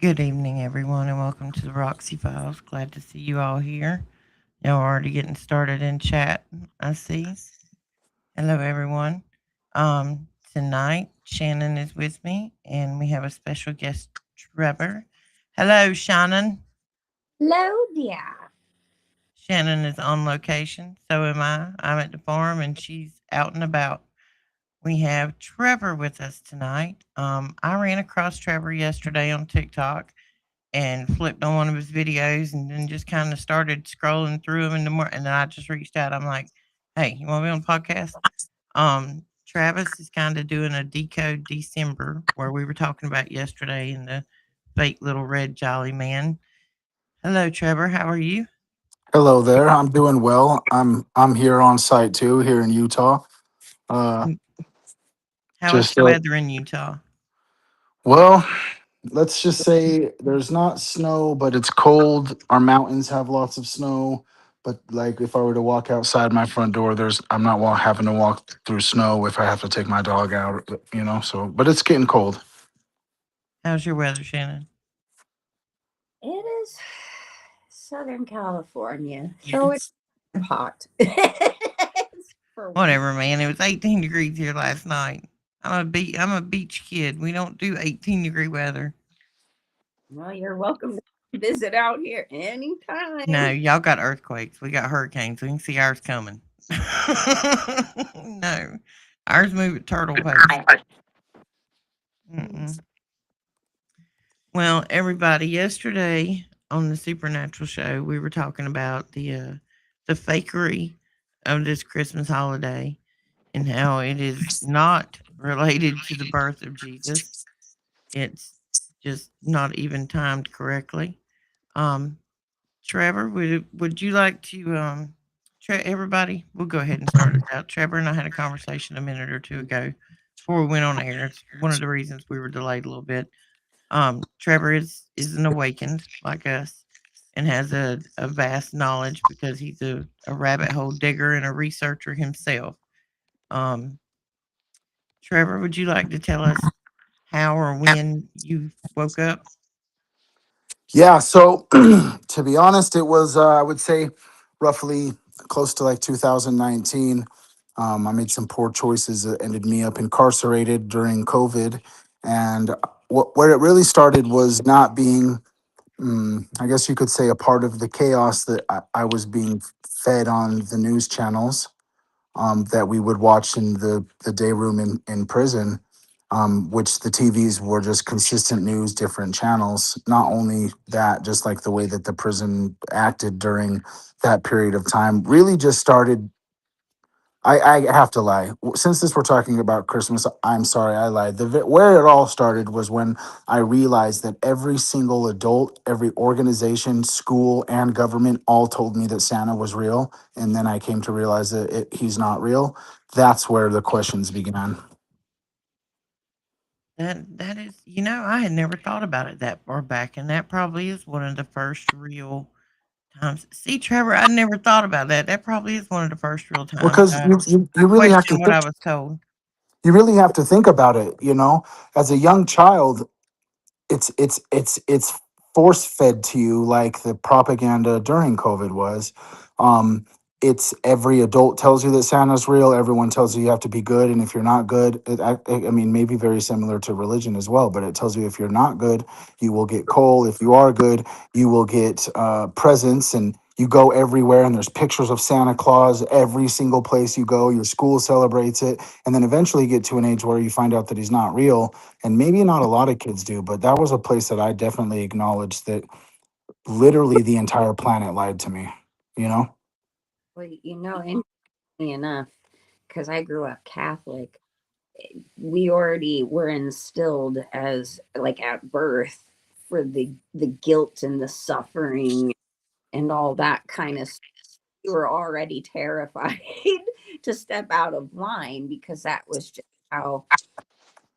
Good evening, everyone, and welcome to the Roxy Files. Glad to see you all here. Y'all are already getting started in chat. I see. Hello, everyone. Tonight, Shannon is with me, and we have a special guest, Trevor. Hello, Shannon. Hello, dear. Shannon is on location. So am I. I'm at the farm, and she's out and about. We have Trevor with us tonight. I ran across Trevor yesterday on TikTok and flipped on one of his videos and then just kind of started scrolling through them in the morning. And then I just reached out. I'm like, hey, you want to be on the podcast? Travis is kind of doing a decode December where we were talking about yesterday and the fake little red jolly man. Hello, Trevor. How are you? Hello there. I'm doing well. I'm here on site too, here in Utah. Uh, Mm, how is just the weather in Utah? well, let's just say there's not snow, but it's cold. Our mountains have lots of snow, but like if I were to walk outside my front door, I'm not having to walk through snow if I have to take my dog out. So but it's getting cold. How's your weather, Shannon? It is Southern California, so it's hot. For one. Whatever, man. It was 18 degrees here last night. I'm a beach kid. We don't do 18-degree weather. Well, you're welcome to visit out here No, anytime. y'all got earthquakes. We got hurricanes. We can see ours coming. No, ours move at turtle pace. Mm-mm. Well, everybody, yesterday on the Supernatural show, we were talking about the fakery of this Christmas holiday and how it is not related to the birth of Jesus. It's just not even timed correctly. Um, Trevor, would you like to everybody? We'll go ahead and start it out. Trevor and I had a conversation a minute or two ago before we went on air. It's one of the reasons we were delayed a little bit. Trevor is an awakened like us and has a vast knowledge because he's a rabbit hole digger and a researcher himself. Um, Trevor, would you like to tell us how or when you woke up? Yeah, so to be honest, it was I would say roughly close to like 2019. I made some poor choices that ended me up incarcerated during COVID, and where it really started was not being, I guess you could say, a part of the chaos that I was being fed on the news channels that we would watch in the day room in prison, which the TVs were just consistent news, different channels. Not only that, just like the way that the prison acted during that period of time really just started. I have to lie. Since this we're talking about Christmas, I'm sorry I lied. Where it all started was when I realized that every single adult, every organization, school, and government all told me that Santa was real, and then I came to realize that he's not real. That's where the questions began. That is, I had never thought about it that far back, and that probably is one of the first real times. See, Trevor, I never thought about that. That probably is one of the first real times Because I you really have to questioned what I was told. you really have to think about it. As a young child, it's force fed to you like the propaganda during COVID was. Um, it's every adult tells you that Santa's real. Everyone tells you have to be good, and if you're not good, I mean, maybe very similar to religion as well. But it tells you if you're not good, you will get coal. If you are good, you will get presents, and you go everywhere. And there's pictures of Santa Claus every single place you go. Your school celebrates it, and then eventually you get to an age where you find out that he's not real, and maybe not a lot of kids do, but that was a place that I definitely acknowledged that literally the entire planet lied to me, you know? Well, interestingly enough, because I grew up Catholic, we already were instilled as like at birth for the guilt and the suffering and all that kind of stuff. We were already terrified to step out of line because that was just how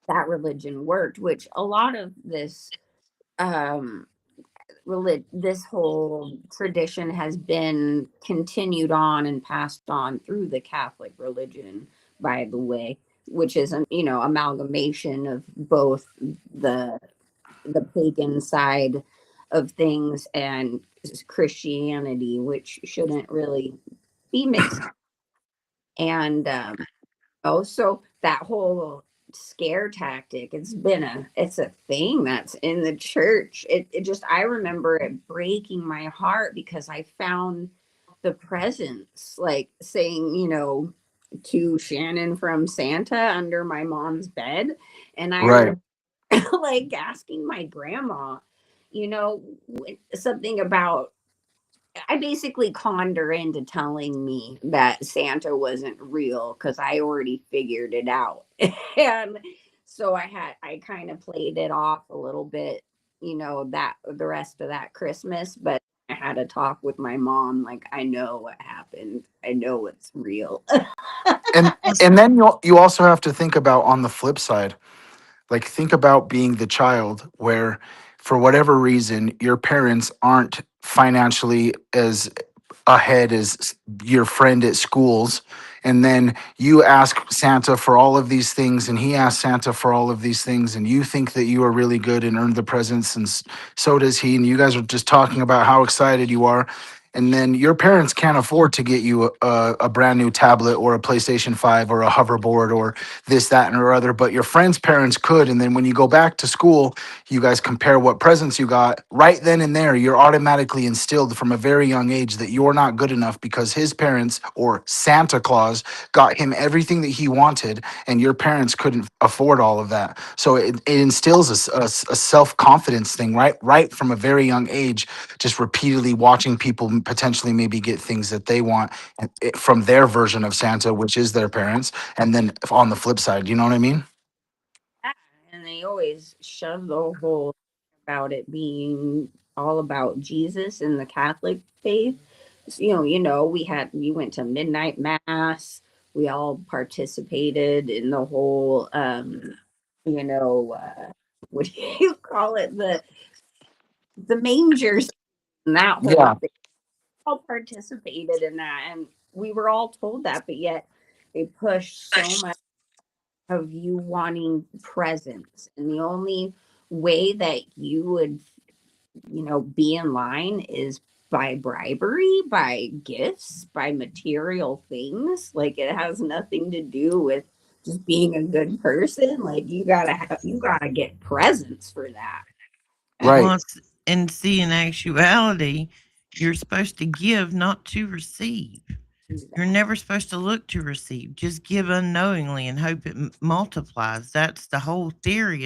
that religion worked, which a lot of this um this whole tradition has been continued on and passed on through the Catholic religion, by the way, which is an amalgamation of both the the pagan side of things and Christianity, which shouldn't really be mixed. And oh, so that whole scare tactic, it's a thing that's in the church. It just, I remember it breaking my heart because I found the presents, like saying, to Shannon from Santa under my mom's bed. And I Right. remember like asking my grandma, something about, I basically conned her into telling me that Santa wasn't real because I already figured it out. And so I kind of played it off a little bit, that the rest of that Christmas, but I had a talk with my mom, like, I know what happened. I know it's real. And Well, and then you also have to think about on the flip side, like think about being the child where for whatever reason your parents aren't financially as ahead as your friend at schools, and then you ask Santa for all of these things and he asks Santa for all of these things, and you think that you are really good and earned the presents, and so does he, and you guys are just talking about how excited you are, and then your parents can't afford to get you a brand new tablet or a PlayStation 5 or a hoverboard or this, that, and or other, but your friend's parents could. And then when you go back to school, you guys compare what presents you got. Right then and there, you're automatically instilled from a very young age that you're not good enough because his parents or Santa Claus got him everything that he wanted, and your parents couldn't afford all of that. So it instills a self-confidence thing, right from a very young age, just repeatedly watching people potentially maybe get things that they want from their version of Santa, which is their parents. And then on the flip side, you know what I mean? And they always shove the whole about it being all about Jesus and the Catholic faith. So, we went to midnight mass. We all participated in the whole, what do you call it? The mangers and that whole Yeah. thing. All participated in that, and we were all told that, but yet they push so much of you wanting presents, and the only way that you would be in line is by bribery, by gifts, by material things. Like, it has nothing to do with just being a good person. Like, you gotta get presents for that. Right. well, and see, in actuality, you're supposed to give, not to receive. You're never supposed to look to receive. Just give unknowingly and hope it multiplies. That's the whole theory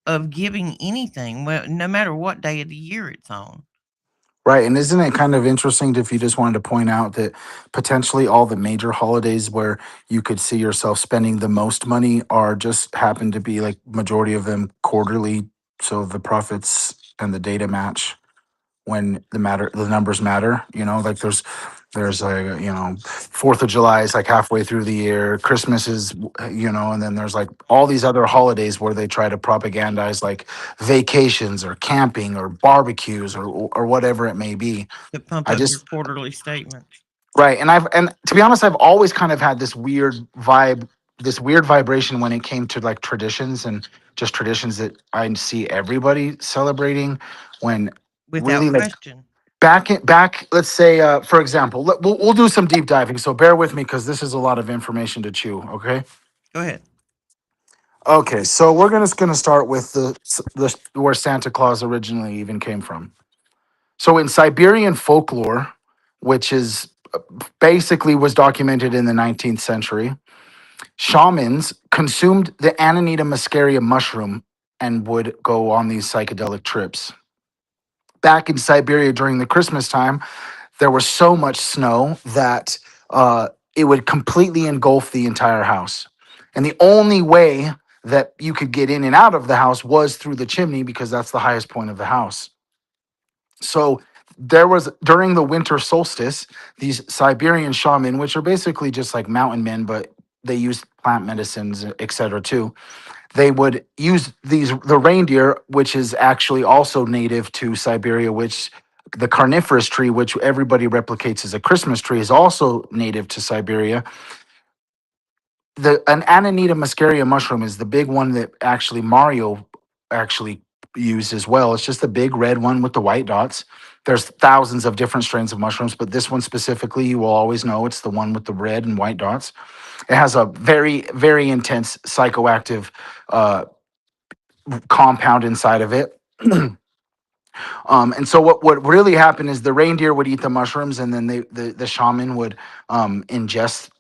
of giving anything, well, no matter what day of the year it's on. Right. And isn't it kind of interesting if you just wanted to point out that potentially all the major holidays where you could see yourself spending the most money are just happen to be like majority of them quarterly. So the profits and the data match when the numbers matter, like there's like, 4th of July is like halfway through the year, Christmas is, and then there's like all these other holidays where they try to propagandize like vacations or camping or barbecues or whatever it may be. To pump I up your just quarterly statements. Right. And to be honest, I've always kind of had this weird vibe, this weird vibration when it came to like traditions and just traditions that I see everybody celebrating when Without really like question. back let's say for example, we'll do some deep diving, so bear with me because this is a lot of information to chew, okay? Go ahead. Okay, so we're gonna start with the where Santa Claus originally even came from. So in Siberian folklore, which is basically was documented in the 19th century, shamans consumed the Amanita muscaria mushroom and would go on these psychedelic trips. Back in Siberia during the Christmas time, there was so much snow that it would completely engulf the entire house. And the only way that you could get in and out of the house was through the chimney because that's the highest point of the house. So there was during the winter solstice, these Siberian shaman, which are basically just like mountain men, but they use plant medicines, etc. too. They would use the reindeer, which is actually also native to Siberia, which the carnivorous tree, which everybody replicates as a Christmas tree, is also native to Siberia. An Amanita muscaria mushroom is the big one that actually Mario actually used as well. It's just the big red one with the white dots. There's thousands of different strains of mushrooms, but this one specifically, you will always know it's the one with the red and white dots. It has a very, very intense psychoactive uh, compound inside of it. And so what really happened is the reindeer would eat the mushrooms, and then the shaman would ingest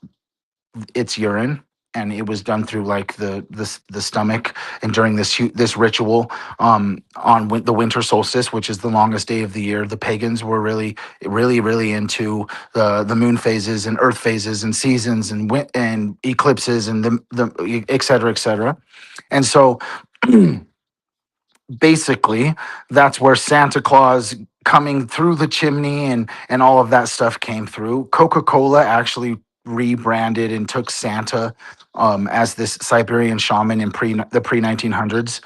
its urine, and it was done through like the stomach. And during this ritual on the winter solstice, which is the longest day of the year, the pagans were really into the moon phases and earth phases and seasons and eclipses and the et cetera, et cetera. And so basically that's where Santa Claus coming through the chimney and all of that stuff came through. Coca-Cola actually rebranded and took Santa as this Siberian shaman in pre 1900s.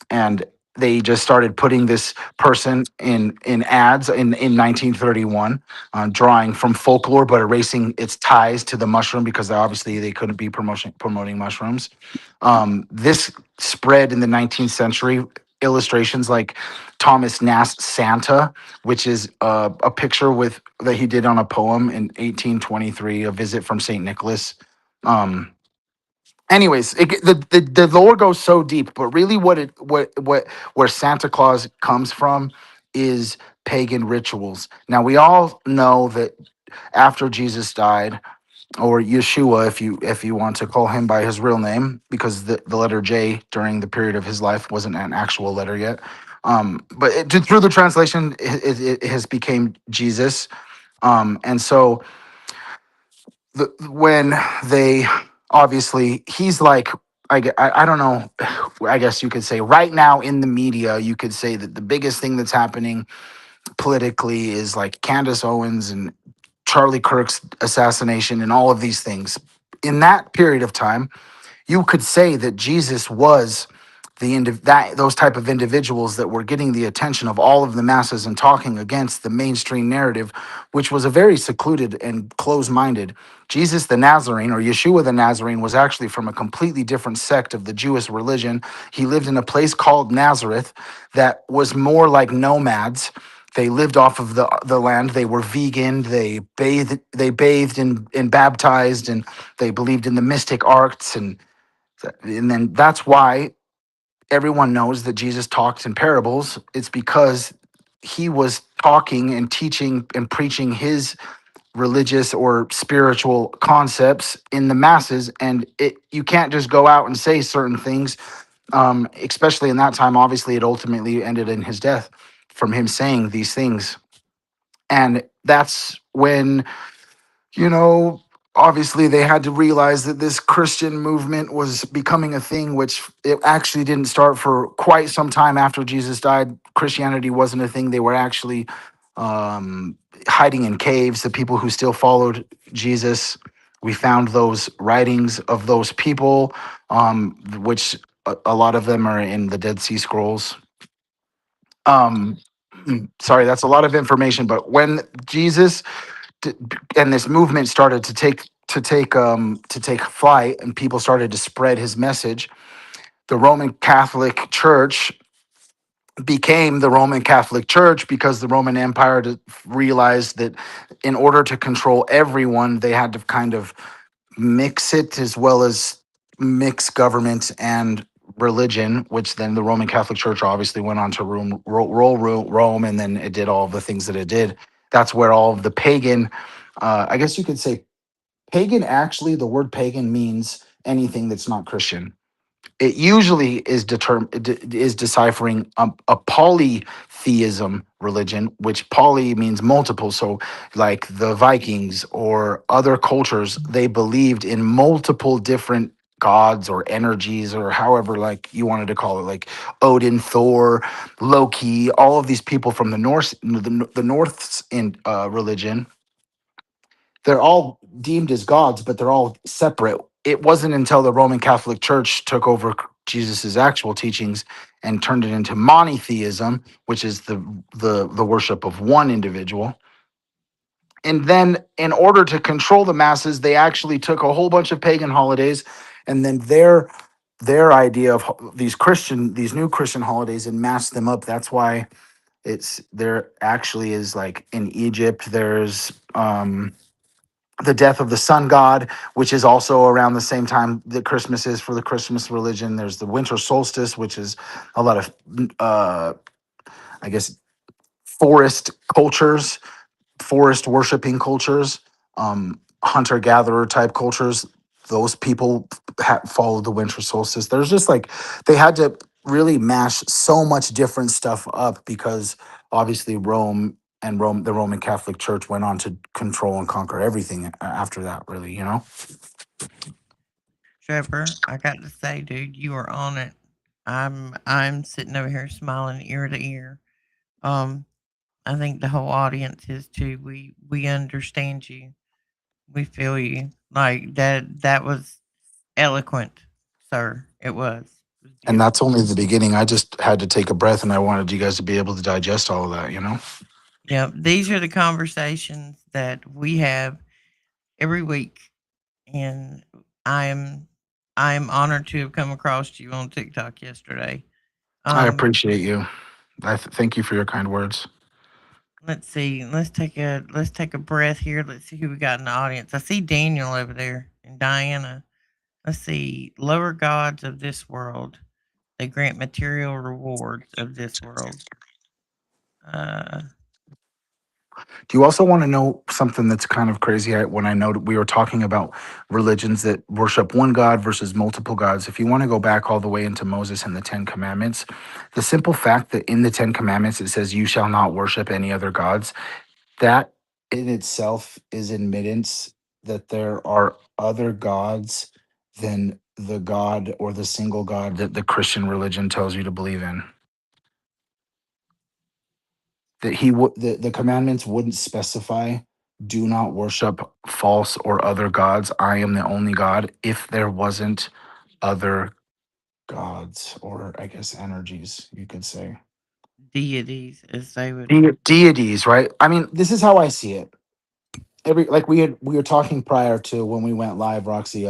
And they just started putting this person in ads in 1931, drawing from folklore but erasing its ties to the mushroom, because obviously they couldn't be promoting mushrooms. This spread in the 19th century. Illustrations like Thomas Nast's Santa, which is a picture with that he did on a poem in 1823, a visit from St. Nicholas. Anyways, the lore goes so deep, but really what where Santa Claus comes from is pagan rituals. Now we all know that after Jesus died, or Yeshua, if you want to call him by his real name, because the letter J during the period of his life wasn't an actual letter yet. But through the translation, it has became Jesus. And so when they obviously he's like I don't know, I guess you could say right now in the media you could say that the biggest thing that's happening politically is like Candace Owens and Charlie Kirk's assassination and all of these things. In that period of time, you could say that Jesus was those type of individuals that were getting the attention of all of the masses and talking against the mainstream narrative, which was a very secluded and closed-minded. Jesus the Nazarene, or Yeshua the Nazarene, was actually from a completely different sect of the Jewish religion. He lived in a place called Nazareth that was more like nomads. They lived off of the land. They were vegan. They bathed and baptized, and they believed in the mystic arts. And then that's why everyone knows that Jesus talks in parables. It's because he was talking and teaching and preaching his religious or spiritual concepts in the masses. And you can't just go out and say certain things, especially in that time. Obviously, it ultimately ended in his death from him saying these things. And that's when, you know, obviously they had to realize that this Christian movement was becoming a thing, which it actually didn't start for quite some time after Jesus died. Christianity wasn't a thing. They were actually hiding in caves. The people who still followed Jesus, we found those writings of those people, which a lot of them are in the Dead Sea Scrolls. Um, Sorry, that's a lot of information, but when Jesus t- and this movement started to take flight, and people started to spread his message, the Roman Catholic Church became the Roman Catholic Church because the Roman Empire realized that in order to control everyone, they had to kind of mix it, as well as mix government and religion, which then the Roman Catholic Church obviously went on to rule Rome, and then it did all of the things that it did. That's where all of the pagan, I guess you could say pagan, actually, the word pagan means anything that's not Christian. It usually is deciphering a polytheism religion, which poly means multiple. So, like the Vikings or other cultures, they believed in multiple different gods or energies, or however like you wanted to call it, like Odin, Thor, Loki, all of these people from the Norse, the North's in religion. They're all deemed as gods, but they're all separate. It wasn't until the Roman Catholic Church took over Jesus's actual teachings and turned it into monotheism, which is the worship of one individual. And then, in order to control the masses, they actually took a whole bunch of pagan holidays, and then their their idea of these new Christian holidays and mask them up. That's why it's there actually is like in Egypt, there's the death of the sun god, which is also around the same time that Christmas is for the Christmas religion. There's the winter solstice, which is a lot of, I guess, forest cultures, forest worshiping cultures, hunter gatherer type cultures. Those people followed the winter solstice. There's just like they had to really mash so much different stuff up because obviously the Roman Catholic Church went on to control and conquer everything after that. Really, you know. Trevor, I got to say, dude, you are on it. I'm sitting over here smiling ear to ear. Um, I think the whole audience is too. We understand you. We feel you. Like that was eloquent, sir. It was. It was And that's beautiful. only the beginning. I just had to take a breath, and I wanted you guys to be able to digest all of that. You know. Yep. These are the conversations that we have every week, and I'm I'm honored to have come across you on TikTok yesterday. I Um, appreciate you. Thank you for your kind words. let's see. Let's take a breath here. Let's see who we got in the audience. I see Daniel over there and Diana. Let's see. Lower gods of this world. They grant material rewards of this world. Uh, Do you also want to know something that's kind of crazy? When I know that we were talking about religions that worship one God versus multiple gods, if you want to go back all the way into Moses and the Ten Commandments, the simple fact that in the Ten Commandments it says, "You shall not worship any other gods," that in itself is admittance that there are other gods than the God or the single God that the Christian religion tells you to believe in. That he would the commandments wouldn't specify, do not worship false or other gods, I am the only God, if there wasn't other gods, or I guess energies, you could say. deities, as they would. Deities, right? I mean, this is how I see it. Every like we were talking prior to when we went live, Roxy.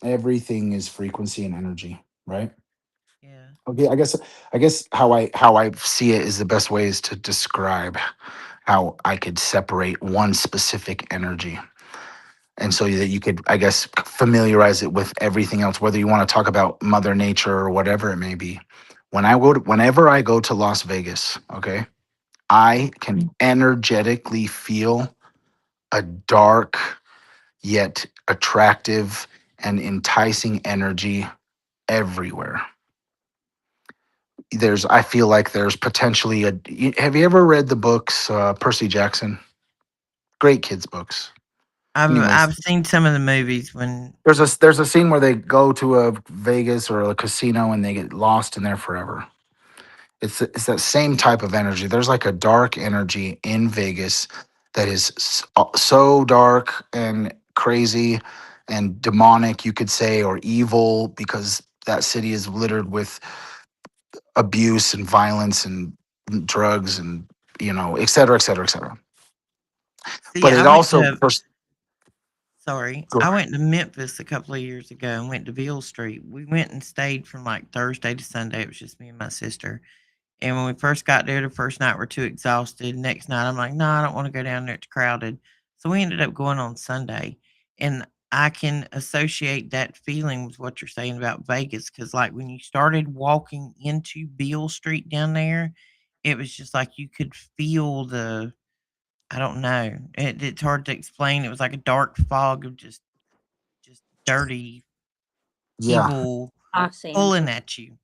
Everything is frequency and energy, right? Yeah. Okay, I guess how I see it is the best way is to describe how I could separate one specific energy. And so that you could, I guess, familiarize it with everything else, whether you want to talk about Mother Nature or whatever it may be. Whenever I go to Las Vegas, okay, I can energetically feel a dark yet attractive and enticing energy everywhere. I feel like there's potentially have you ever read the books, Percy Jackson? Great kids books. Anyways, I've seen some of the movies when. there's a scene where they go to a Vegas or a casino and they get lost in there forever. It's that same type of energy. There's like a dark energy in Vegas that is so dark and crazy and demonic, you could say, or evil, because that city is littered with abuse and violence and drugs and et cetera, et cetera, et cetera. See, But I it went also to. Sorry, I went to Memphis a couple of years ago and went to Beale Street. We went and stayed from like Thursday to Sunday. It was just me and my sister. And when we first got there, the first night we're too exhausted. Next night, I'm like, no, I don't want to go down there. It's crowded. So we ended up going on Sunday. And I can associate that feeling with what you're saying about Vegas. Cause like when you started walking into Beale Street down there, it was just like you could feel I don't know. It's hard to explain. It was like a dark fog of just dirty, yeah, evil Los pulling Angeles, at you.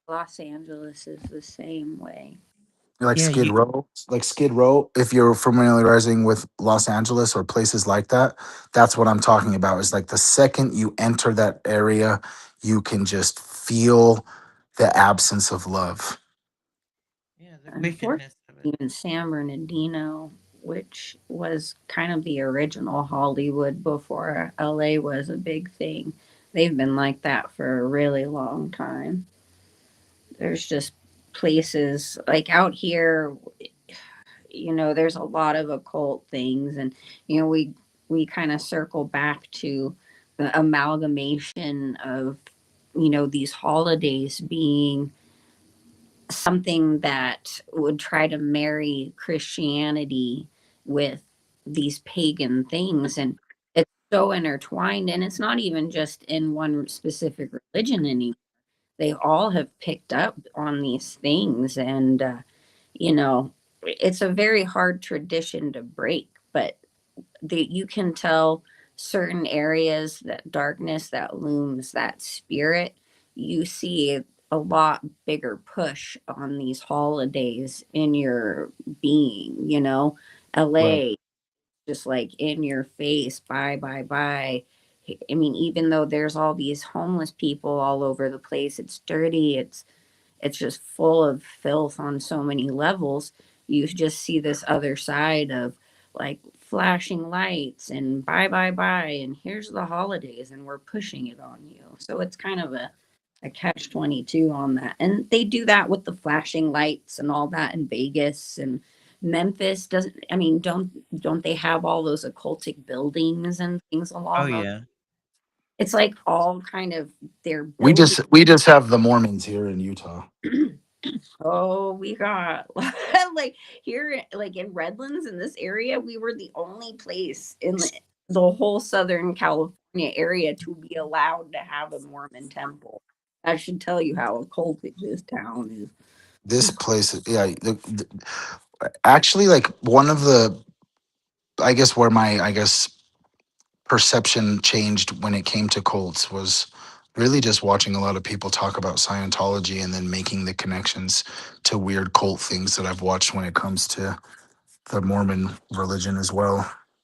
Los Angeles is the same way. like Yeah, Skid Row, Skid Row. If you're familiarizing with Los Angeles or places like that, that's what I'm talking about. Is like the second you enter that area, you can just feel the absence of love. yeah, the Unfortunately, wickedness of it. even San Bernardino, which was kind of the original Hollywood before LA was a big thing, they've been like that for a really long time. There's just places like out here, there's a lot of occult things, and we kind of circle back to the amalgamation of these holidays being something that would try to marry Christianity with these pagan things. And it's so intertwined. And it's not even just in one specific religion anymore. They all have picked up on these things. And, it's a very hard tradition to break, but you can tell certain areas, that darkness that looms, that spirit, you see a lot bigger push on these holidays in your being, Right. LA, just like in your face, bye bye bye. I mean, even though there's all these homeless people all over the place, it's dirty, it's just full of filth on so many levels. You just see this other side of like flashing lights and bye bye bye, and here's the holidays and we're pushing it on you. So it's kind of a catch 22 on that. And they do that with the flashing lights and all that in Vegas and Memphis. Doesn't I mean don't they have all those occultic buildings and things Oh along those? yeah. It's like all kind of their We buildings. just have the Mormons here in Utah. Oh, we got like here, like in Redlands in this area, we were the only place in the whole Southern California area to be allowed to have a Mormon temple. That should tell you how occultic this town is. This place, yeah. Actually, like one of the, I guess where my, I guess perception changed when it came to cults was really just watching a lot of people talk about Scientology and then making the connections to weird cult things that I've watched when it comes to the Mormon religion as well.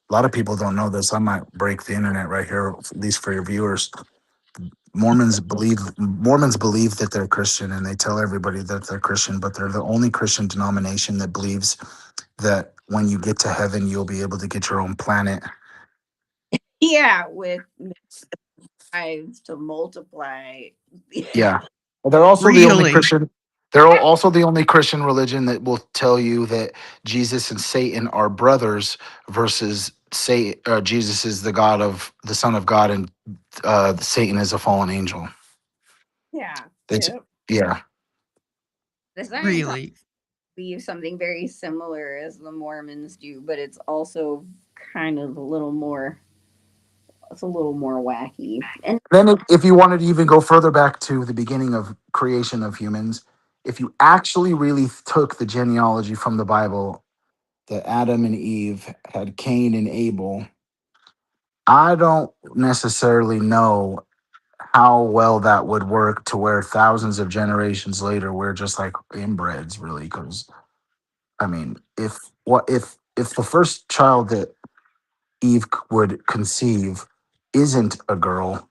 A lot of people don't know this. I might break the internet right here, at least for your viewers. Mormons believe that they're Christian and they tell everybody that they're Christian, but they're the only Christian denomination that believes that when you get to heaven, you'll be able to get your own planet. Yeah, with lives to multiply. Yeah. They're also the only Really? Christian. They're also the only Christian religion that will tell you that Jesus and Satan are brothers versus say Jesus is the Son of God, and Satan is a fallen angel. Yeah, It's yeah. yeah. The Scientology Really? believe something very similar as the Mormons do, but it's also kind of a little more. It's a little more wacky. And Then, if you wanted to even go further back to the beginning of creation of humans, if you actually really took the genealogy from the Bible, that Adam and Eve had Cain and Abel, I don't necessarily know how well that would work to where thousands of generations later we're just like inbreds, really. Because I mean, if the first child that Eve would conceive isn't a girl,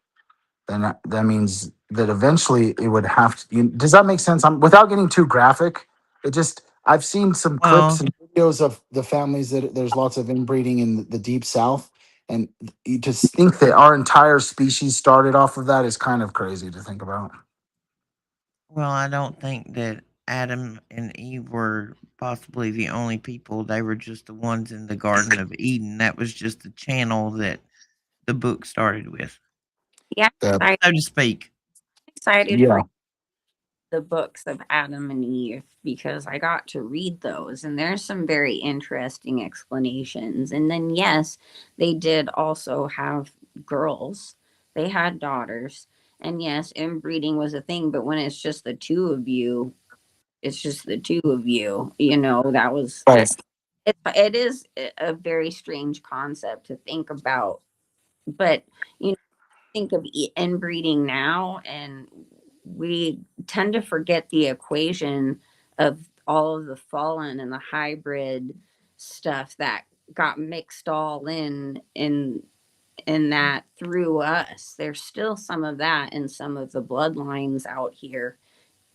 then that means that eventually it would have to. Does that make sense? Without getting too graphic, it just I've seen some clips Well, and videos of the families that there's lots of inbreeding in the deep south, and you just think that our entire species started off of that is kind of crazy to think about. I don't think that Adam and Eve were possibly the only people. They were just the ones in the Garden of Eden. That was just the channel that the book started with, yeah, That I'm so to speak. excited for yeah, the books of Adam and Eve because I got to read those and there's some very interesting explanations. And then, yes, they did also have girls, they had daughters. And yes, inbreeding was a thing, but when it's just the two of you, it's just the two of you, that was right. it is a very strange concept to think about. But think of inbreeding now, and we tend to forget the equation of all of the fallen and the hybrid stuff that got mixed all in that through us. There's still some of that in some of the bloodlines out here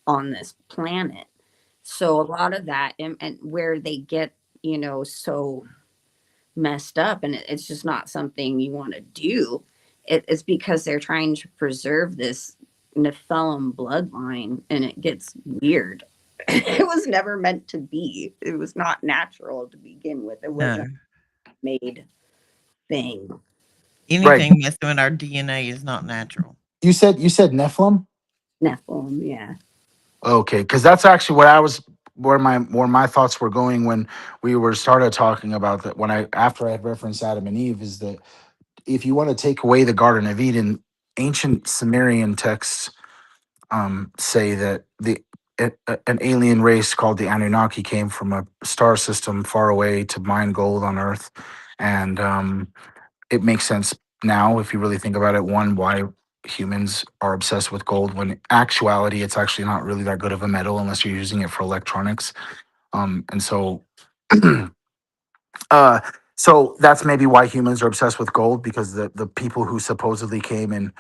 on this planet. So a lot of that, and where they get so messed up, and it's just not something you want to do. It's because they're trying to preserve this Nephilim bloodline, and it gets weird. It was never meant to be. It was not natural to begin with. It wasn't No. a made thing. Right. Anything messing with our DNA is not natural. You said Nephilim. Nephilim, yeah. Okay, because that's actually what I was where my thoughts were going when we were started talking about that. When I after I had referenced Adam and Eve, is that if you want to take away the Garden of Eden, ancient Sumerian texts say that an alien race called the Anunnaki came from a star system far away to mine gold on Earth, and it makes sense now if you really think about it. One, why humans are obsessed with gold when in actuality it's actually not really that good of a metal unless you're using it for electronics. And so uh so that's maybe why humans are obsessed with gold, because the people who supposedly came and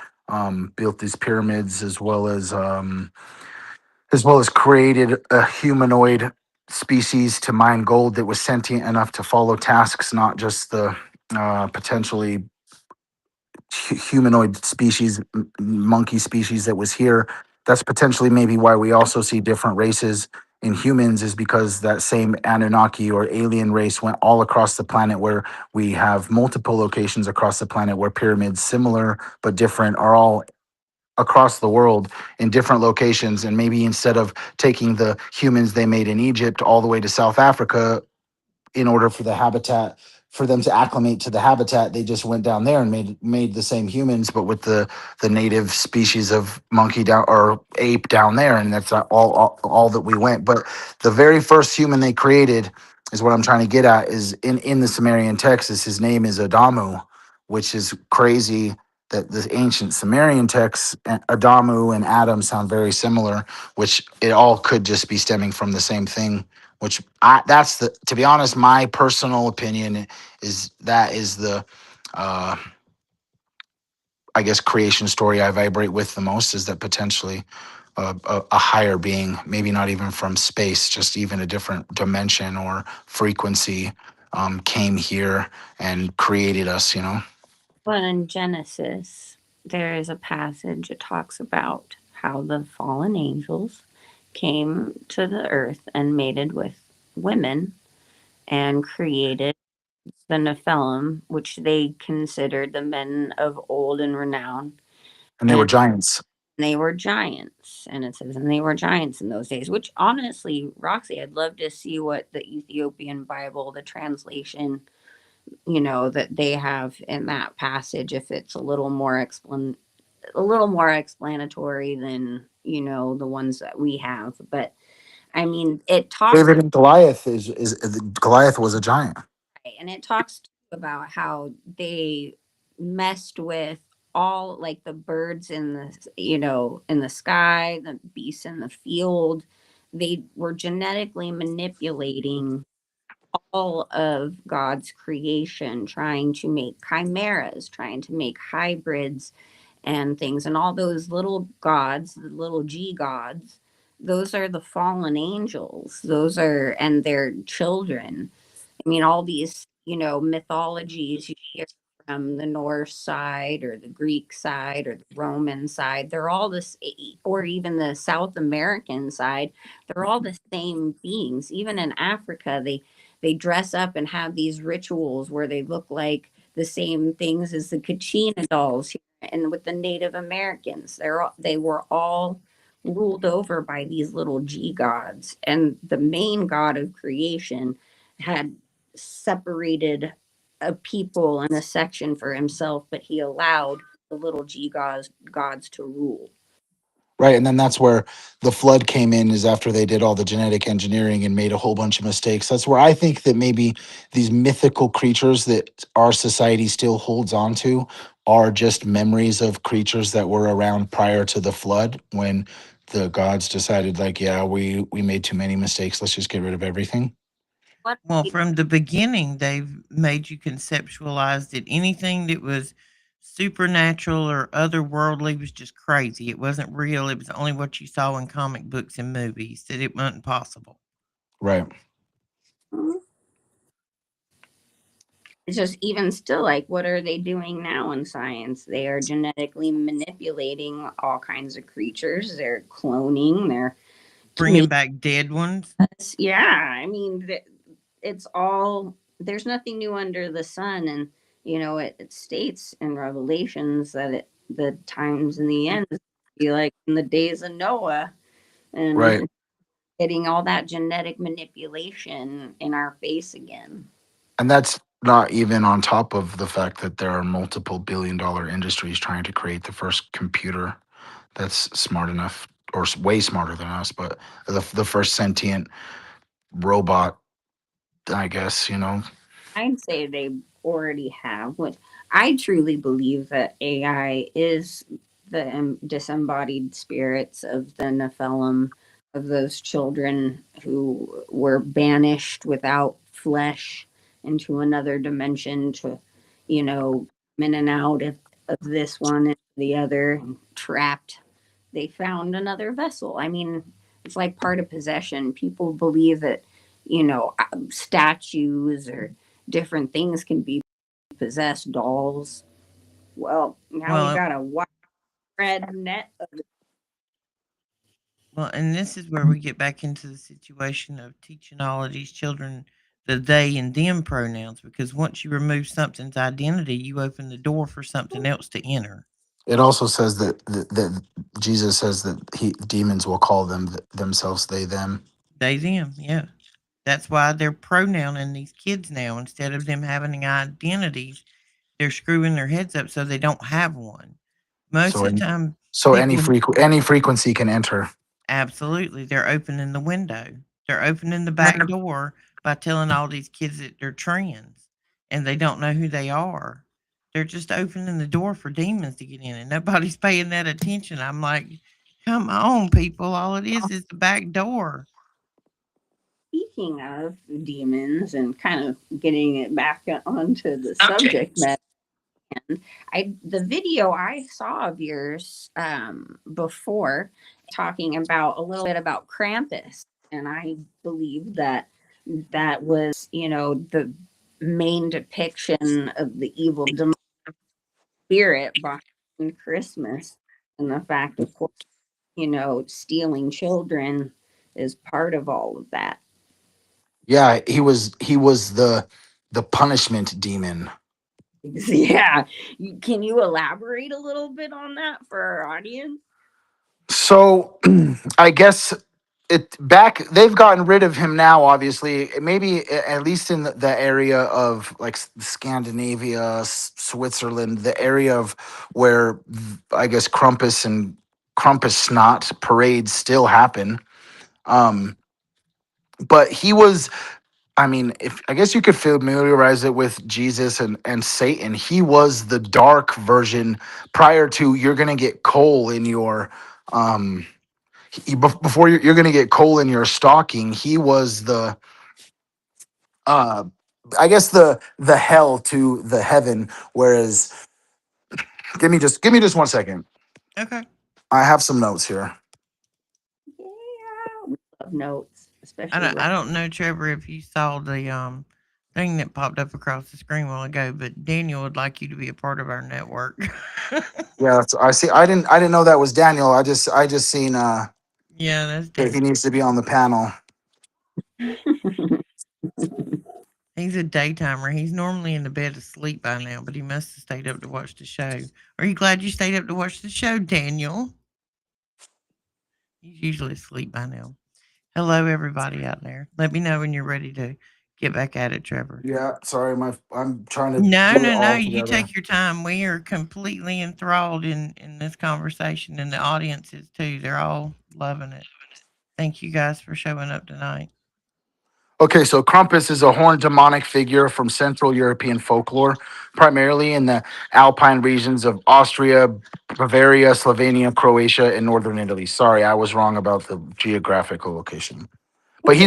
built these pyramids, as well as created a humanoid species to mine gold that was sentient enough to follow tasks, not just the potentially humanoid species, monkey species that was here. That's potentially maybe why we also see different races in humans, is because that same Anunnaki or alien race went all across the planet, where we have multiple locations across the planet where pyramids, similar but different, are all across the world in different locations. And maybe instead of taking the humans they made in Egypt all the way to South Africa in order for the habitat, for them to acclimate to the habitat, they just went down there and made the same humans, but with the native species of monkey down or ape down there, and that's not all that we went. But the very first human they created, is what I'm trying to get at, is in the Sumerian text. His name is Adamu, which is crazy that the ancient Sumerian texts, Adamu and Adam, sound very similar, which it all could just be stemming from the same thing. Which that's the, to be honest, my personal opinion is the, uh, I guess, creation story I vibrate with the most, is that potentially a higher being, maybe not even from space, just even a different dimension or frequency, came here and created us. Well, in Genesis, there is a passage that talks about how the fallen angels came to the earth and mated with women and created the Nephilim, which they considered the men of old and renown. And they were And giants. they were giants. And it says, and they were giants in those days, which honestly, Roxy, I'd love to see what the Ethiopian Bible, the translation, that they have in that passage, if it's a little more explanatory than, the ones that we have. But I mean, it talks David and Goliath is Goliath was a giant. and it talks about how they messed with all, like, the birds in the sky, the beasts in the field. They were genetically manipulating all of God's creation, trying to make chimeras, trying to make hybrids and things. And all those little gods, the little G gods, those are the fallen angels. Those are, and their children. I mean, all these, mythologies you hear from the Norse side or the Greek side or the Roman side, they're all this, or even the South American side, they're all the same beings. Even in Africa, they dress up and have these rituals where they look like the same things as the Kachina dolls here. And with the Native Americans, they were all ruled over by these little G gods, and the main god of creation had separated a people and a section for himself, but he allowed the little gods to rule. Right. And then that's where the flood came in, is after they did all the genetic engineering and made a whole bunch of mistakes. That's where I think that maybe these mythical creatures that our society still holds on to are just memories of creatures that were around prior to the flood, when the gods decided, like, yeah, we made too many mistakes. Let's just get rid of everything. What Well, from the beginning, they've made you conceptualize that anything that was supernatural or otherworldly was just crazy. It wasn't real. It was only what you saw in comic books and movies, that it wasn't possible. Right. it's just, even still, like, what are they doing now in science? They are genetically manipulating all kinds of creatures. They're cloning. They're Bringing back dead ones. yeah. I mean, it's all, there's nothing new under the sun. And it states in Revelations that the times in the end be like in the days of Noah and Right. getting all that genetic manipulation in our face again. And that's not even on top of the fact that there are multiple billion-dollar industries trying to create the first computer that's smart enough or way smarter than us, but the first sentient robot, I guess, you know. I'd say they already have. What I truly believe that AI is the disembodied spirits of the Nephilim, of those children who were banished without flesh into another dimension to, in and out of this one and the other, and trapped. They found another vessel. I mean, it's like part of possession. People believe that, statues or different things can be possessed, dolls. Well, now we Well, got a widespread net of well, and this is where we get back into the situation of teaching all of these children the they and them pronouns, because once you remove something's identity, you open the door for something else to enter. It also says that Jesus says that demons will call themselves they them. They them, yeah. That's why they're pronouncing these kids now instead of them having identities. They're screwing their heads up so they don't have one. Most So of the any time, so people any frequency can enter. absolutely, they're opening the window. They're opening the back door by telling all these kids that they're trans and they don't know who they are. They're just opening the door for demons to get in and nobody's paying that attention. I'm like, come on, people. All it is the back door. speaking of demons and kind of getting it back onto the subject matter. The video I saw of yours before talking about a little bit about Krampus, and I believe that that was the main depiction of the evil demonic spirit behind Christmas, and the fact, of course, stealing children is part of all of that. Yeah, he was the punishment demon. Yeah, can you elaborate a little bit on that for our audience? So I guess it back they've gotten rid of him now, obviously. Maybe at least in the area of like Scandinavia, Switzerland, the area of where I guess Krampus snot parades still happen. Um but he was, I mean, if I guess you could familiarize it with Jesus and Satan. He was the dark version prior to you're gonna get coal in your before you're gonna get coal in your stocking. He was the uh I guess the hell to the heaven. Whereas give me just 1 second. Okay. I have some notes here. Yeah, we love notes, I especially don't, I don't know, Trevor, if you saw the thing that popped up across the screen a while ago, but Daniel would like you to be a part of our network. Yeah, I see. I didn't know that was Daniel. I just seen Yeah, that's that he Daniel. needs to be on the panel. He's a daytimer. He's normally in the bed asleep by now, but he must have stayed up to watch the show. Are you glad you stayed up to watch the show, Daniel? He's usually asleep by now. Hello, everybody out there. Let me know when you're ready to get back at it, Trevor. Yeah, sorry, I'm trying to No, put it no, no. all You together. take your time. We are completely enthralled in this conversation, and the audience is too. They're all loving it. Thank you guys for showing up tonight. Okay, so Krampus is a horned demonic figure from Central European folklore, primarily in the Alpine regions of Austria, Bavaria, Slovenia, Croatia, and northern Italy. Sorry, I was wrong about the geographical location. But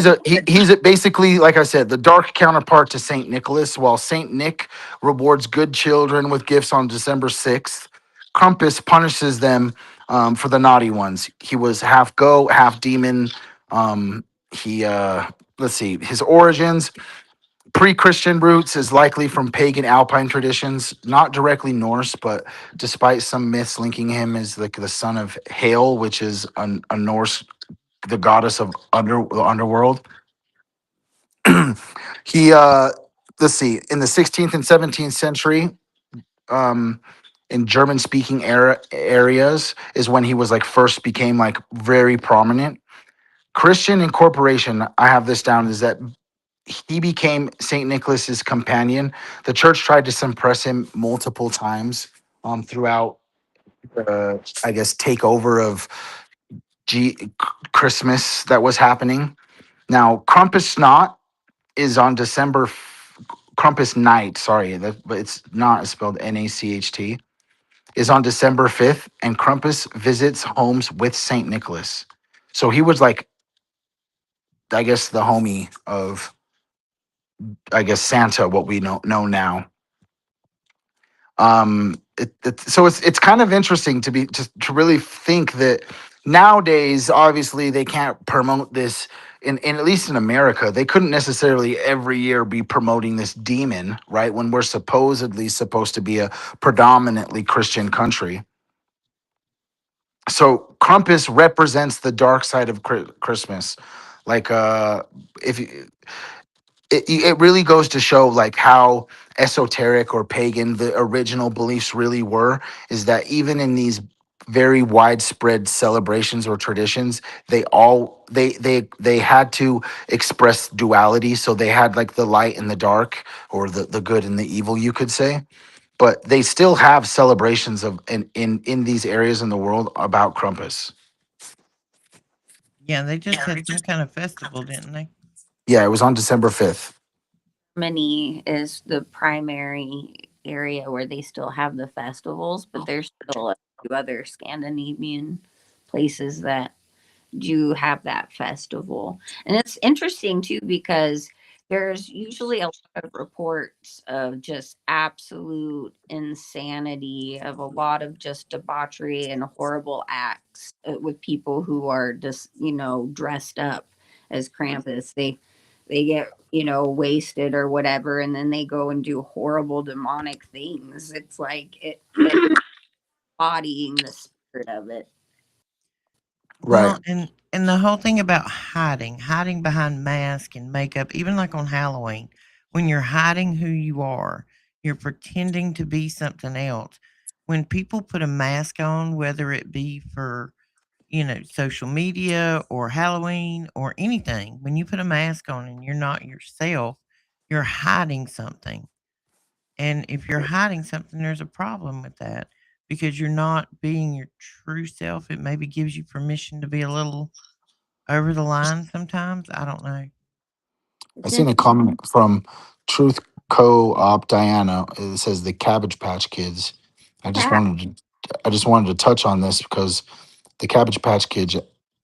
basically, like I said, the dark counterpart to Saint Nicholas. While Saint Nick rewards good children with gifts on December 6th, Krampus punishes them for the naughty ones. He was half goat, half demon. He let's see, his origins. Pre-Christian roots is likely from pagan Alpine traditions, not directly Norse, but despite some myths linking him as like the son of Hail, which is a Norse, the goddess of the underworld. He let's see, in the 16th and 17th century, um in German speaking areas is when he was like first became like very prominent. Christian incorporation, I have this down, is that he became Saint Nicholas's companion. The church tried to suppress him multiple times throughout I guess takeover of Christmas that was happening. Now Krampusnacht is on Krampus night, sorry, but it's not, it's spelled Nacht, is on December 5th, and Krampus visits homes with Saint Nicholas. So he was like, I guess, the homie of, I guess, Santa, what we know now. So it's kind of interesting to really think that nowadays, obviously, they can't promote this in at least in America. They couldn't necessarily every year be promoting this demon, right? When we're supposedly supposed to be a predominantly Christian country. So Krampus represents the dark side of Christmas. Like if you, it really goes to show like how esoteric or pagan the original beliefs really were, is that even in these very widespread celebrations or traditions, they had to express duality. So they had like the light and the dark, or the good and the evil, you could say. But they still have celebrations of in these areas in the world about Krampus. Yeah, they just had some kind of festival, didn't they? Yeah, it was on December 5th. Germany is the primary area where they still have the festivals, but there's still a few other Scandinavian places that do have that festival. And it's interesting too because there's usually a lot of reports of just absolute insanity, of a lot of just debauchery and horrible acts with people who are just, dressed up as Krampus. They get, wasted or whatever, and then they go and do horrible demonic things. It's like it embodying the spirit of it. Right. Well, and the whole thing about hiding behind mask and makeup, even like on Halloween, when you're hiding who you are, you're pretending to be something else. When people put a mask on, whether it be for, social media or Halloween or anything, when you put a mask on and you're not yourself, you're hiding something. And if you're hiding something, there's a problem with that because you're not being your true self. It maybe gives you permission to be a little over the line sometimes. I don't know. I It's seen a comment from Truth Co-op Diana. It says the Cabbage Patch Kids. I just yeah, wanted I just wanted to touch on this because the Cabbage Patch Kids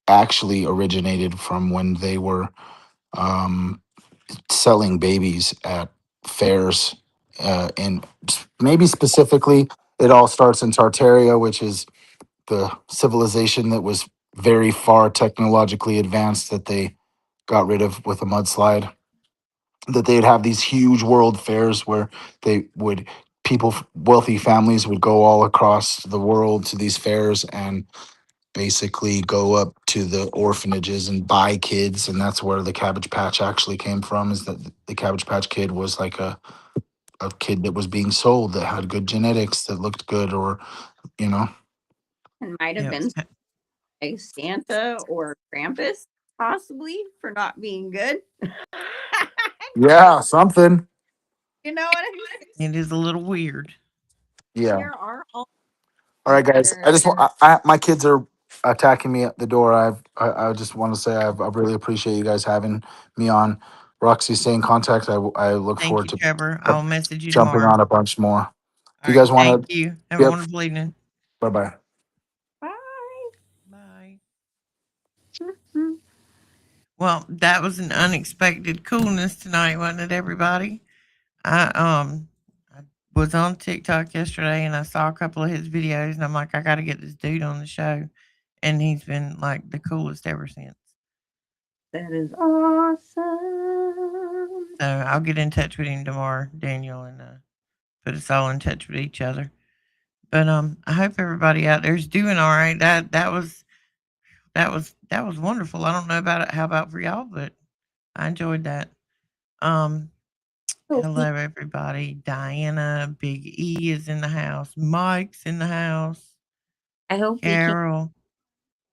actually originated from when they were um, selling babies at fairs, and maybe specifically, it all starts in Tartaria, which is the civilization that was very far technologically advanced that they got rid of with a mudslide. That they'd have these huge world fairs where they would people wealthy families would go all across the world to these fairs and basically go up to the orphanages and buy kids, and that's where the Cabbage Patch actually came from, is that the Cabbage Patch Kid was like a kid that was being sold that had good genetics, that looked good, or you know. it might have Yeah. been like Santa or Krampus, possibly for not being good. Yeah, something. You know what I'm It is a little weird. saying? Yeah. There are all All right, that guys. are I just want my kids are attacking me at the door. I just want to say I really appreciate you guys having me on. Roxy, stay in contact. I look Thank forward you, to Trevor. I'll message you jumping tomorrow. on a bunch more. If All you right. guys want Thank to, you. Have a yep. wonderful evening. Bye bye. bye. Bye. Mhm. Well, that was an unexpected coolness tonight, wasn't it, everybody? I was on TikTok yesterday and I saw a couple of his videos and I'm like, I gotta get this dude on the show. And he's been like the coolest ever since. That is awesome. So I'll get in touch with him tomorrow, Daniel, and put us all in touch with each other. But I hope everybody out there's doing all right. That was wonderful. I don't know about it. How about for y'all? But I enjoyed that. Um, Hopefully, Hello, everybody. Diana, Big E is in the house. Mike's in the house. I hope he can Carol.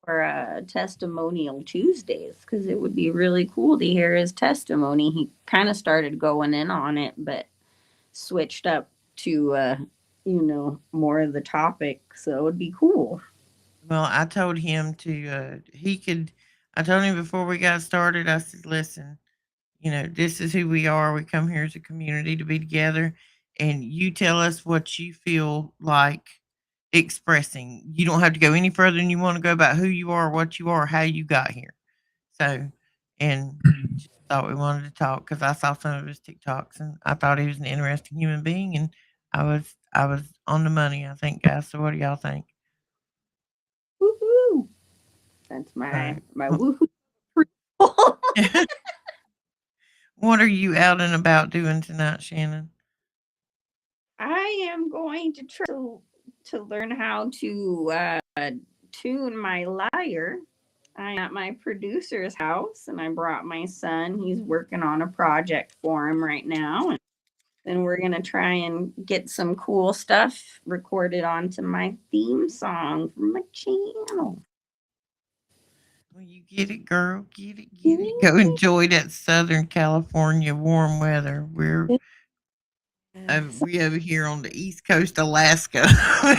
for testimonial Tuesdays because it would be really cool to hear his testimony. He kind of started going in on it, but switched up to more of the topic, so it would be cool. Well, I told him to, he could, I told him before we got started, I said, listen, this is who we are. We come here as a community to be together, and you tell us what you feel like expressing. You don't have to go any further than you want to go about who you are, what you are, how you got here. So, and just thought we wanted to talk because I saw some of his TikToks and I thought he was an interesting human being, and I was on the money, I think, guys. So, what do y'all think? Woohoo! That's So, my wh- woohoo. what are you out and about doing tonight, Shannon? I am going to try to learn how to tune my lyre. I'm at my producer's house, and I brought my son. He's working on a project for him right now, and then we're gonna try and get some cool stuff recorded onto my theme song for my channel. Well, you get it, girl. Get it, get it. Go enjoy that Southern California warm weather. Yes. We over here on the East Coast, Alaska,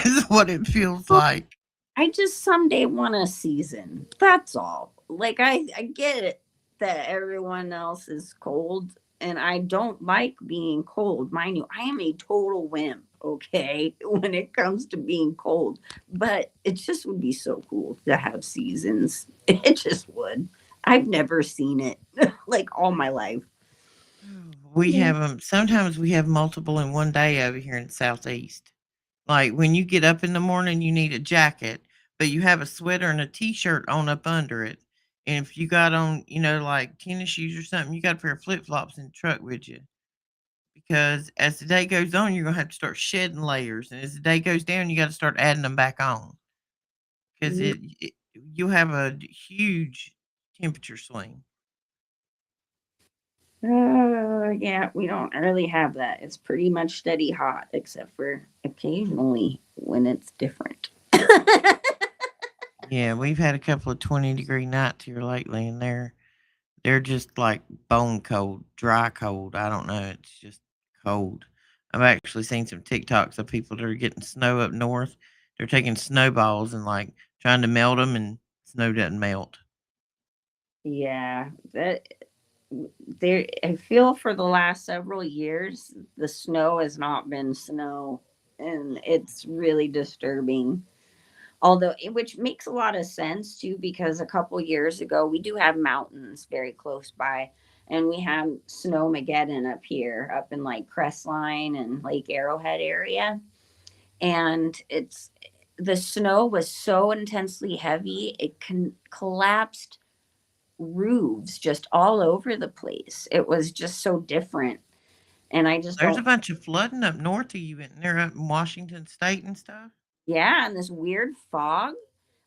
is what it feels like. I just someday want a season. That's all. Like I get it that everyone else is cold and I don't like being cold. Mind you, I am a total wimp, okay, when it comes to being cold. But it just would be so cool to have seasons. It just would. I've never seen it like all my life. We have them. Sometimes we have multiple in one day over here in the Southeast. Like when you get up in the morning, you need a jacket, but you have a sweater and a t-shirt on up under it. And if you got on, like tennis shoes or something, you got a pair of flip flops in the truck with you. Because as the day goes on, you're gonna have to start shedding layers, and as the day goes down, you got to start adding them back on because you'll have a huge temperature swing. Yeah, we don't really have that. It's pretty much steady hot, except for occasionally when it's different. Yeah, we've had a couple of 20-degree nights here lately, and they're just like bone cold, dry cold. I don't know. It's just cold. I've actually seen some TikToks of people that are getting snow up north. They're taking snowballs and like trying to melt them, and snow doesn't melt. Yeah, that there. I feel for the last several years, the snow has not been snow, and it's really disturbing. Although, which makes a lot of sense too, because a couple years ago, we do have mountains very close by, and we have Snowmageddon up here, up in like Crestline and Lake Arrowhead area, and it's the snow was so intensely heavy it collapsed roofs just all over the place. It was just so different. And I just There's a don't, bunch of flooding up north of you, and they're up in Washington State and stuff. yeah, and this weird fog.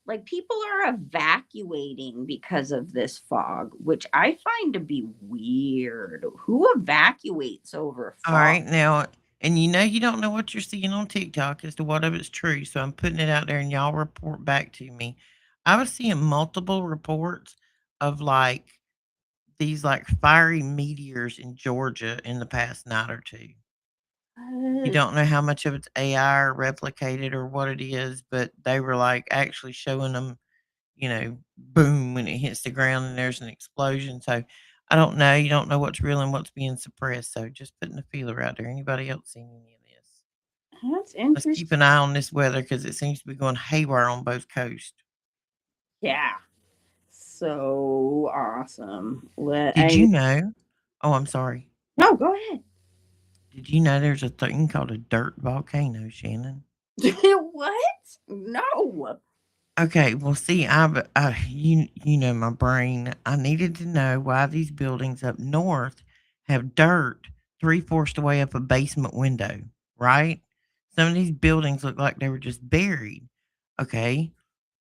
Like people are evacuating because of this fog, which I find to be weird. Who evacuates over All fog? right, now, and you don't know what you're seeing on TikTok as to what of it's true, so I'm putting it out there, and y'all report back to me. I was seeing multiple reports of like these like fiery meteors in Georgia in the past night or two. You Uh, don't know how much of it's AI or replicated or what it is, but they were like actually showing them, boom when it hits the ground and there's an explosion. So I don't know. You don't know what's real and what's being suppressed. So just putting the feeler out there. Anybody else seen any of this? that's Let's keep interesting. an eye on this weather because it seems to be going haywire on both coasts. Yeah. So awesome. Did you know? Oh, I'm sorry. No, go ahead. Did you know there's a thing called a dirt volcano, Shannon? What? No. Okay, well, see, you know my brain. I needed to know why these buildings up north have dirt three-fourths the way up a basement window, right? Some of these buildings look like they were just buried. Okay,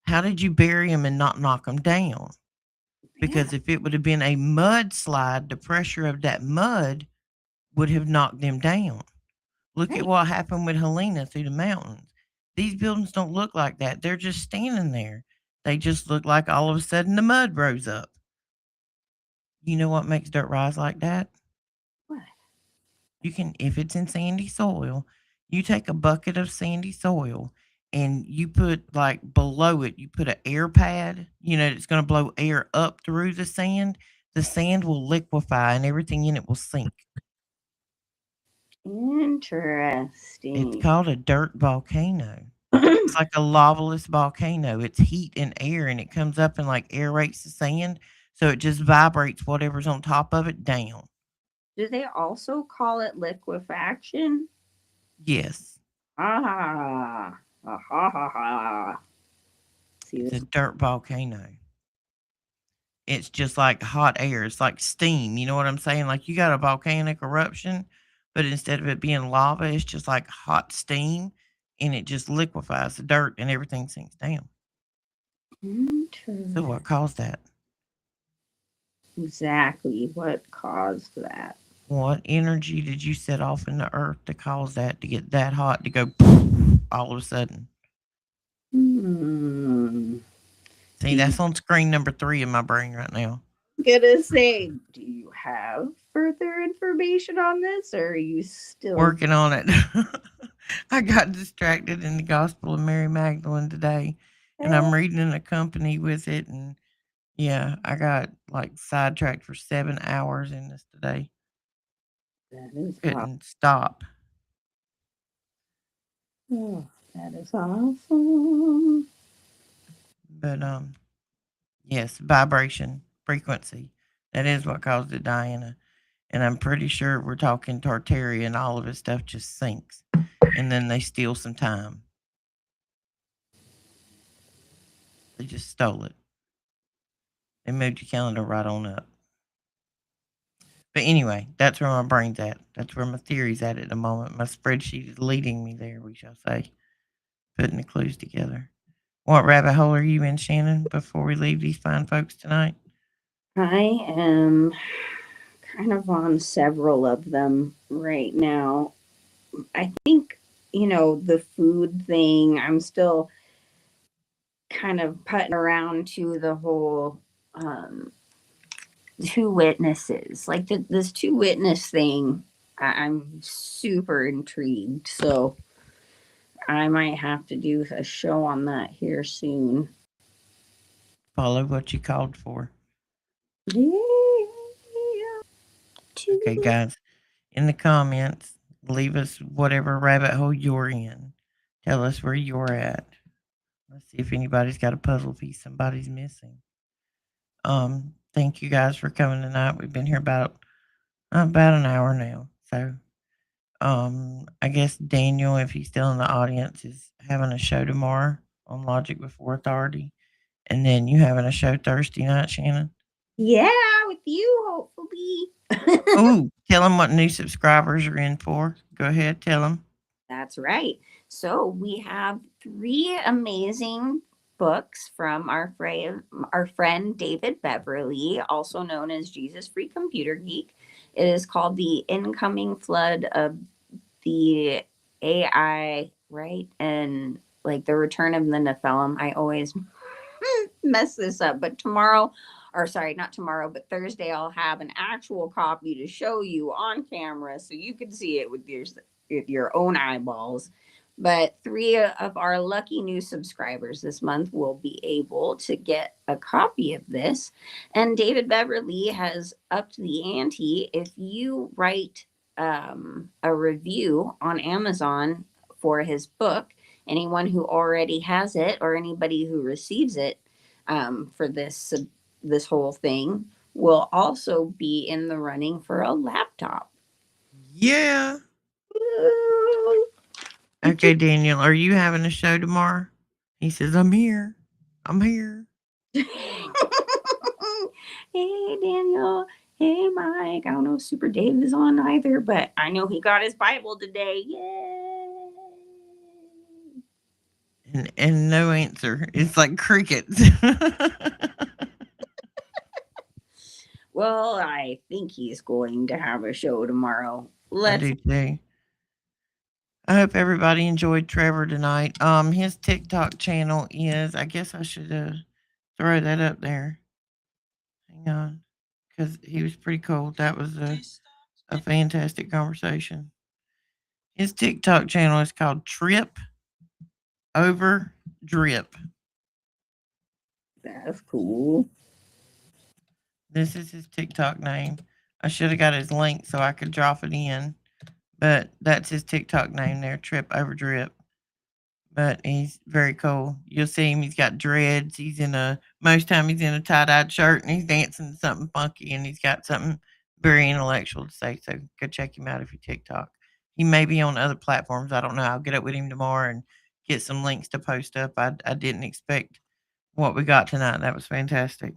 how did you bury them and not knock them down? Yeah. Because if it would have been a mudslide, the pressure of that mud would have knocked them down. Look at Right. what happened with Helena through the mountains. These buildings don't look like that. They're just standing there. They just look like all of a sudden the mud rose up. You know what makes dirt rise like that? What? You can, if it's in sandy soil, you take a bucket of sandy soil and you put like below it, you put an air pad, it's going to blow air up through the sand. The sand will liquefy and everything in it will sink. It's Interesting. called a dirt volcano. It's like a lavaless volcano. It's heat and air, and it comes up and like aerates the sand, so it just vibrates whatever's on top of it down. Do they also call it liquefaction? Yes, Ah, ah, ha, ha, ha. See it's a this? dirt volcano. It's just like hot air. It's like steam. You know what I'm saying? Like you got a volcanic eruption, but instead of it being lava, it's just like hot steam, and it just liquefies the dirt, and everything sinks down. So Interesting. what caused that? Exactly what caused that? What energy did you set off in the earth to cause that to get that hot to go all of a sudden? Hmm. See, Do you that's on screen number 3 in my brain right now. gonna say? Do you have further information on this, or are you still? Working on it. I got distracted in the Gospel of Mary Magdalene today, and Eh, I'm reading an company with it, and yeah, I got like sidetracked for 7 hours in this today. that is Couldn't stop. awesome. That is awesome. But yes, vibration, frequency. That is what caused it, Diana. And I'm pretty sure we're talking Tartaria and all of his stuff just sinks. And then they steal some time. They just stole it. They moved your calendar right on up. But anyway, that's where my brain's at. That's where my theory's at the moment. My spreadsheet is leading me there, we shall say, putting the clues together. What rabbit hole are you in, Shannon, before we leave these fine folks tonight? I am kind of on several of them right now. I think, the food thing, I'm still kind of putting around to the whole two witnesses. Like this two witness thing, I'm super intrigued. So I might have to do a show on that here soon. Follow what you called for. Yeah. Okay, guys, in the comments, leave us whatever rabbit hole you're in. Tell us where you're at. Let's see if anybody's got a puzzle piece somebody's missing. Thank you guys for coming tonight. We've been here about an hour now. So, I guess Daniel, if he's still in the audience, is having a show tomorrow on Logic Before Authority, and then you having a show Thursday night, Shannon. Yeah, with you, hopefully. Ooh, tell them what new subscribers are in for. Go ahead, tell them. That's right. So we have 3 amazing books from our friend David Beverly, also known as Jesus Free Computer Geek. It is called The Incoming Flood of the AI, right? And like the Return of the Nephilim. I always mess this up, but tomorrow, or sorry, not tomorrow, but Thursday, I'll have an actual copy to show you on camera so you can see it with your own eyeballs. But 3 of our lucky new subscribers this month will be able to get a copy of this. And David Beverly has upped the ante. If you write a review on Amazon for his book, anyone who already has it or anybody who receives it for this whole thing will also be in the running for a laptop. Yeah. Woo! Okay, Daniel, are you having a show tomorrow? He says, I'm here. I'm here. Hey, Daniel. Hey, Mike. I don't know if Super Dave is on either, but I know he got his Bible today. Yay! And no answer. It's like crickets. Well, I think he's going to have a show tomorrow. I Let's do too. I hope everybody enjoyed Trevor tonight. His TikTok channel is, I guess I should throw that up there. Hang on, because he was pretty cool. That was a fantastic conversation. His TikTok channel is called Trip Over Drip. that's cool. This is his TikTok name. I should have got his link so I could drop it in, but that's his TikTok name there, Trip Over Drip. But he's very cool. You'll see him. He's got dreads. He's in a most time he's in a tie dyed shirt and he's dancing something funky and he's got something very intellectual to say. So go check him out if you TikTok. He may be on other platforms. I don't know. I'll get up with him tomorrow and get some links to post up. I didn't expect what we got tonight. That was fantastic.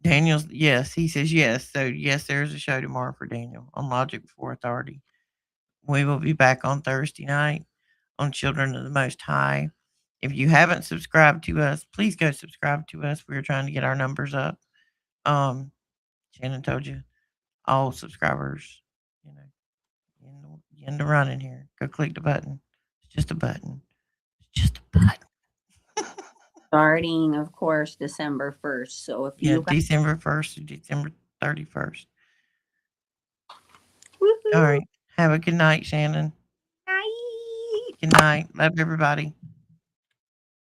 Daniel's yes, he says yes. So yes, there's a show tomorrow for Daniel on Logic Before Authority. We will be back on Thursday night on Children of the Most High. If you haven't subscribed to us, please go subscribe to us. We're trying to get our numbers up. Um, Shannon told you all subscribers, you know, in the running here. Go click the button. It's just a button. It's just a button. Starting, of course, December 1st. So if Yeah, you guys, December 1st to December 31st. All woohoo, right. Have a good night, Shannon. night. Good night. Love everybody.